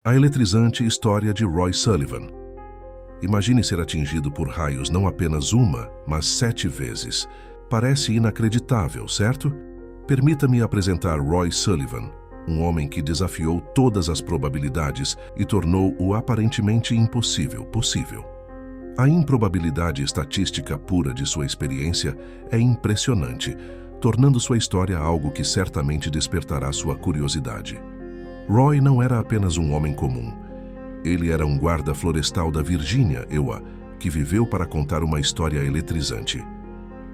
A eletrizante história de Roy Sullivan. Imagine ser atingido por raios não apenas uma, mas 7 vezes. Parece inacreditável, certo? Permita-me apresentar Roy Sullivan, um homem que desafiou todas as probabilidades e tornou o aparentemente impossível possível. A improbabilidade estatística pura de sua experiência é impressionante, tornando sua história algo que certamente despertará sua curiosidade. Roy não era apenas um homem comum. Ele era um guarda florestal da Virgínia, EUA, que viveu para contar uma história eletrizante.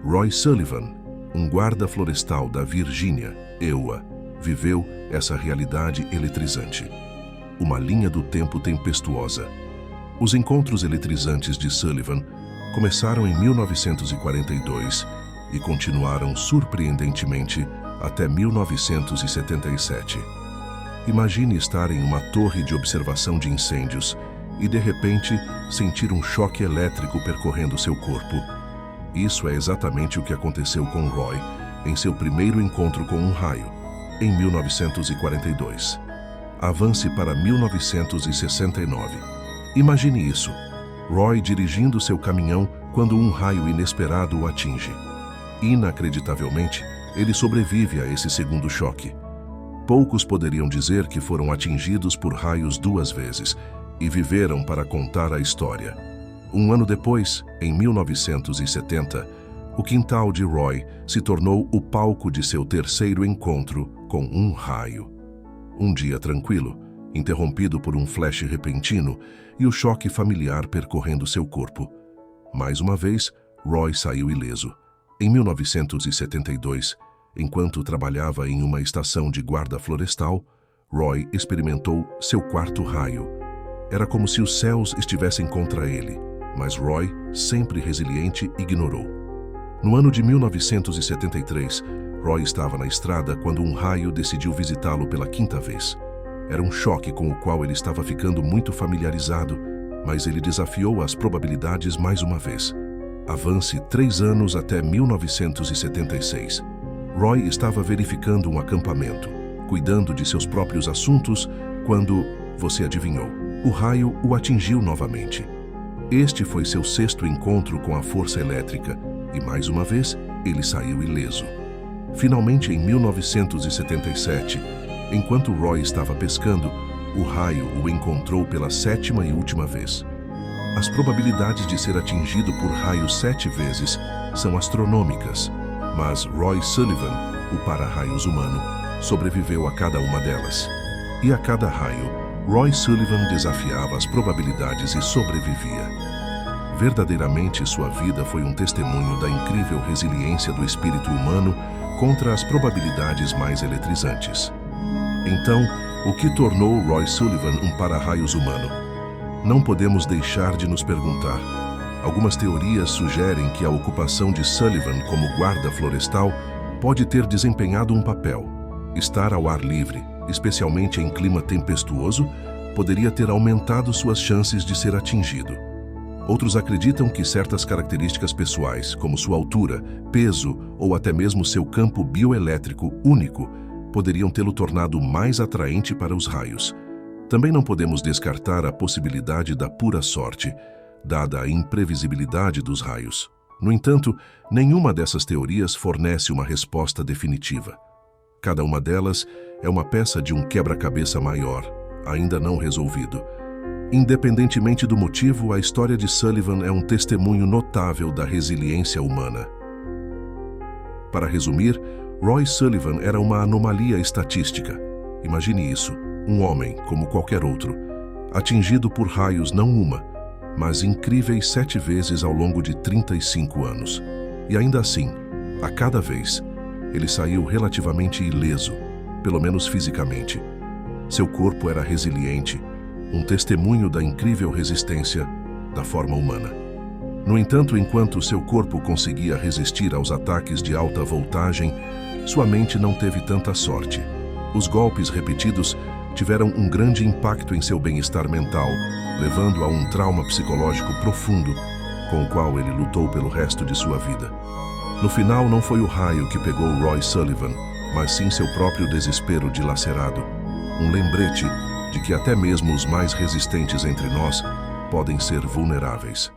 Roy Sullivan, um guarda florestal da Virgínia, EUA, viveu essa realidade eletrizante. Uma linha do tempo tempestuosa. Os encontros eletrizantes de Sullivan começaram em 1942 e continuaram surpreendentemente até 1977. Imagine estar em uma torre de observação de incêndios e, de repente, sentir um choque elétrico percorrendo seu corpo. Isso é exatamente o que aconteceu com Roy em seu primeiro encontro com um raio, em 1942. Avance para 1969. Imagine isso: Roy dirigindo seu caminhão quando um raio inesperado o atinge. Inacreditavelmente, ele sobrevive a esse segundo choque. Poucos poderiam dizer que foram atingidos por raios 2 vezes e viveram para contar a história. Um ano depois, em 1970, o quintal de Roy se tornou o palco de seu terceiro encontro com um raio. Um dia tranquilo, interrompido por um flash repentino e o choque familiar percorrendo seu corpo. Mais uma vez, Roy saiu ileso. Em 1972, enquanto trabalhava em uma estação de guarda florestal, Roy experimentou seu quarto raio. Era como se os céus estivessem contra ele, mas Roy, sempre resiliente, ignorou. No ano de 1973, Roy estava na estrada quando um raio decidiu visitá-lo pela 5ª vez. Era um choque com o qual ele estava ficando muito familiarizado, mas ele desafiou as probabilidades mais uma vez. Avance 3 anos até 1976. Roy estava verificando um acampamento, cuidando de seus próprios assuntos, quando, você adivinhou, o raio o atingiu novamente. Este foi seu 6º encontro com a força elétrica e, mais uma vez, ele saiu ileso. Finalmente, em 1977, enquanto Roy estava pescando, o raio o encontrou pela 7ª e última vez. As probabilidades de ser atingido por raio 7 vezes são astronômicas, mas Roy Sullivan, o para-raios humano, sobreviveu a cada uma delas. E a cada raio, Roy Sullivan desafiava as probabilidades e sobrevivia. Verdadeiramente, sua vida foi um testemunho da incrível resiliência do espírito humano contra as probabilidades mais eletrizantes. Então, o que tornou Roy Sullivan um para-raios humano? Não podemos deixar de nos perguntar. Algumas teorias sugerem que a ocupação de Sullivan como guarda florestal pode ter desempenhado um papel. Estar ao ar livre, especialmente em clima tempestuoso, poderia ter aumentado suas chances de ser atingido. Outros acreditam que certas características pessoais, como sua altura, peso ou até mesmo seu campo bioelétrico único, poderiam tê-lo tornado mais atraente para os raios. Também não podemos descartar a possibilidade da pura sorte, dada a imprevisibilidade dos raios. No entanto, nenhuma dessas teorias fornece uma resposta definitiva. Cada uma delas é uma peça de um quebra-cabeça maior, ainda não resolvido. Independentemente do motivo, a história de Sullivan é um testemunho notável da resiliência humana. Para resumir, Roy Sullivan era uma anomalia estatística. Imagine isso, um homem, como qualquer outro, atingido por raios não uma, mas incríveis 7 vezes ao longo de 35 anos. E ainda assim, a cada vez, ele saiu relativamente ileso, pelo menos fisicamente. Seu corpo era resiliente, um testemunho da incrível resistência da forma humana. No entanto, enquanto seu corpo conseguia resistir aos ataques de alta voltagem, sua mente não teve tanta sorte. Os golpes repetidos tiveram um grande impacto em seu bem-estar mental, levando a um trauma psicológico profundo, com o qual ele lutou pelo resto de sua vida. No final, não foi o raio que pegou Roy Sullivan, mas sim seu próprio desespero dilacerado. Um lembrete de que até mesmo os mais resistentes entre nós podem ser vulneráveis.